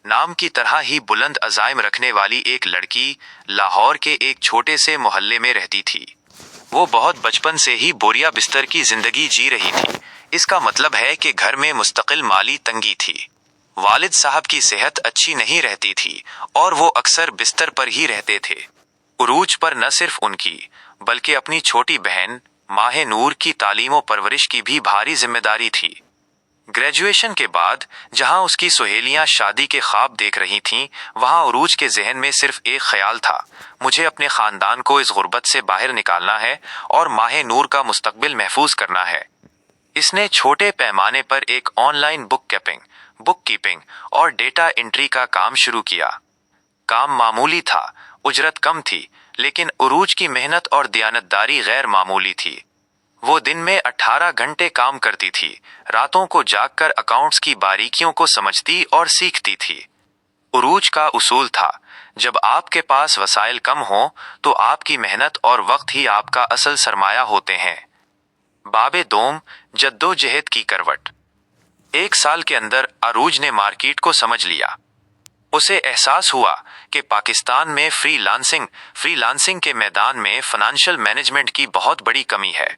नाम की तरह ही बुलंद अज़ाइम रखने वाली एक लड़की लाहौर के एक छोटे से मोहल्ले में रहती थी। वो बहुत बचपन से ही बोरिया बिस्तर की जिंदगी जी रही थी। इसका मतलब है कि घर में मुस्तकिल माली तंगी थी। वालिद साहब की सेहत अच्छी नहीं रहती थी और वो अक्सर बिस्तर पर ही रहते थे। उरूज पर न सिर्फ उनकी बल्कि अपनी छोटी बहन माह नूर की तालीम व परवरिश की भी भारी जिम्मेदारी थी। ग्रेजुएशन के बाद जहां उसकी सहेलियां शादी के ख्वाब देख रही थीं, वहां उरूज के जहन में सिर्फ एक ख्याल था, मुझे अपने खानदान को इस गुर्बत से बाहर निकालना है और माह नूर का मुस्तकबिल महफूज करना है। इसने छोटे पैमाने पर एक ऑनलाइन बुक कीपिंग और डेटा एंट्री का काम शुरू किया। काम मामूली था, उजरत कम थी, लेकिन उरूज की मेहनत और दयानतदारी गैर मामूली थी। वो दिन में 18 घंटे काम करती थी, रातों को जागकर अकाउंट्स की बारीकियों को समझती और सीखती थी। उरूज का उसूल था, जब आपके पास वसाइल कम हो तो आपकी मेहनत और वक्त ही आपका असल सरमाया होते हैं। बाबे दोम जद्दोजहद की करवट। 1 साल के अंदर अरूज ने मार्केट को समझ लिया। उसे एहसास हुआ कि पाकिस्तान में फ्रीलांसिंग के मैदान में फाइनेंशियल मैनेजमेंट की बहुत बड़ी कमी है।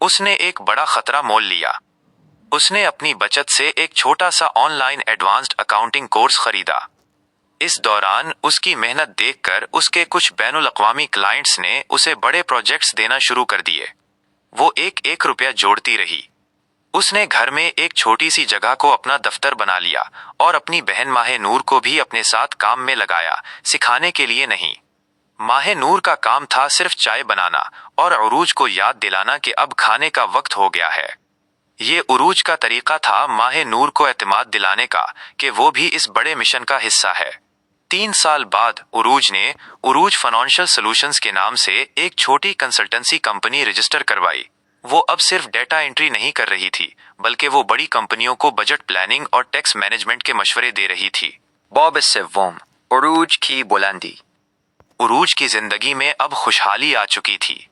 उसने एक बड़ा खतरा मोल लिया। उसने अपनी बचत से एक छोटा सा ऑनलाइन एडवांस्ड अकाउंटिंग कोर्स खरीदा। इस दौरान उसकी मेहनत देखकर उसके कुछ बैनुल अक़वामी क्लाइंट्स ने उसे बड़े प्रोजेक्ट्स देना शुरू कर दिए। वो एक रुपया जोड़ती रही। उसने घर में एक छोटी सी जगह को अपना दफ्तर बना लिया और अपनी बहन माह नूर को भी अपने साथ काम में लगाया, सिखाने के लिए नहीं। माह नूर का काम था सिर्फ चाय बनाना और उरूज को याद दिलाना कि अब खाने का वक्त हो गया है। ये उरूज का तरीका था माह नूर को एतमाद दिलाने का कि वो भी इस बड़े मिशन का हिस्सा है। 3 साल बाद उरूज फाइनेंशियल सॉल्यूशंस के नाम से एक छोटी कंसल्टेंसी कंपनी रजिस्टर करवाई। वो अब सिर्फ डेटा एंट्री नहीं कर रही थी, बल्कि वो बड़ी कंपनियों को बजट प्लानिंग और टैक्स मैनेजमेंट के मशवरे दे रही थी। बॉब सेवोम, उरूज की बुलंदी। उरूज की जिंदगी में अब खुशहाली आ चुकी थी।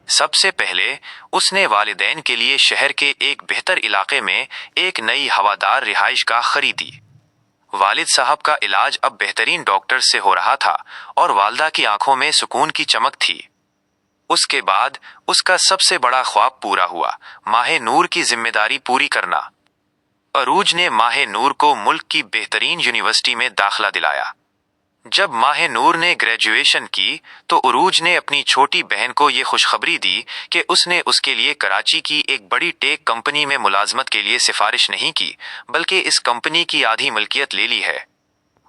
सबसे पहले उसने वालिदैन के लिए शहर के एक बेहतर इलाके में एक नई हवादार रिहाइशगाह खरीदी। वालिद साहब का इलाज अब बेहतरीन डॉक्टर से हो रहा था और वालदा की आंखों में सुकून की चमक थी। उसके बाद उसका सबसे बड़ा ख्वाब पूरा हुआ, माह नूर की जिम्मेदारी पूरी करना। अरूज ने माह नूर को मुल्क की बेहतरीन यूनिवर्सिटी में दाखिला दिलाया। जब माह नूर ने ग्रेजुएशन की तो उरूज ने अपनी छोटी बहन को ये खुशखबरी दी कि उसने उसके लिए कराची की एक बड़ी टेक कंपनी में मुलाजमत के लिए सिफारिश नहीं की, बल्कि इस कंपनी की आधी मलकियत ले ली है।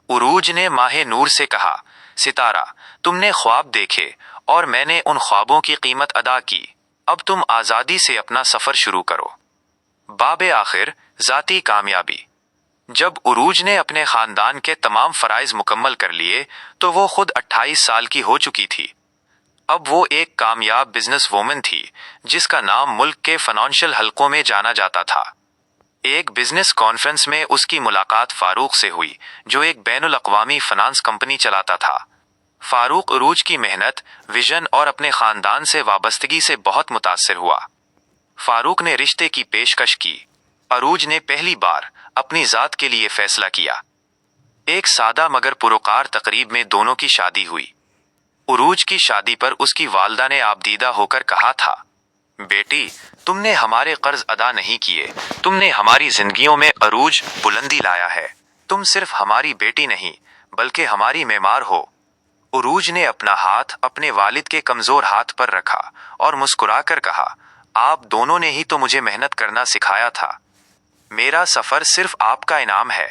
उरूज ने माह नूर से कहा, सितारा, तुमने ख्वाब देखे और मैंने उन ख्वाबों की कीमत अदा की। अब तुम आज़ादी से अपना सफ़र शुरू करो। बाबे आखिर ज़ाती कामयाबी। जब उरूज ने अपने खानदान के तमाम फराइज मुकम्मल कर लिए तो वो खुद 28 साल की हो चुकी थी। अब वो एक कामयाब बिजनेस वूमन थी जिसका नाम मुल्क के फाइनेंशियल हलकों में जाना जाता था। एक बिजनेस कॉन्फ्रेंस में उसकी मुलाकात फारूक से हुई, जो एक बैनुल अक़वामी फाइनेंस कंपनी चलाता था। फारूक उरूज की मेहनत, विजन और अपने खानदान से वाबस्तगी से बहुत मुतासिर हुआ। फारूक ने रिश्ते की पेशकश की। अरूज ने पहली बार अपनी जात के लिए फैसला किया। एक सादा मगर पुरकार तकरीब में दोनों की शादी हुई। उरूज की शादी पर उसकी वालदा ने आबदीदा होकर कहा था, बेटी, तुमने हमारे कर्ज अदा नहीं किए, तुमने हमारी जिंदगियों में अरूज बुलंदी लाया है। तुम सिर्फ हमारी बेटी नहीं बल्कि हमारी मेमार हो। उरूज ने अपना हाथ अपने वालिद के कमजोर हाथ पर रखा और मुस्कुराकर कहा, आप दोनों ने ही तो मुझे मेहनत करना सिखाया था। मेरा सफर सिर्फ आपका इनाम है।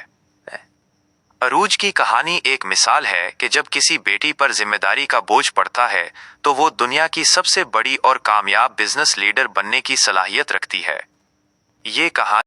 अरूज की कहानी एक मिसाल है कि जब किसी बेटी पर जिम्मेदारी का बोझ पड़ता है तो वो दुनिया की सबसे बड़ी और कामयाब बिजनेस लीडर बनने की सलाहियत रखती है। ये कहानी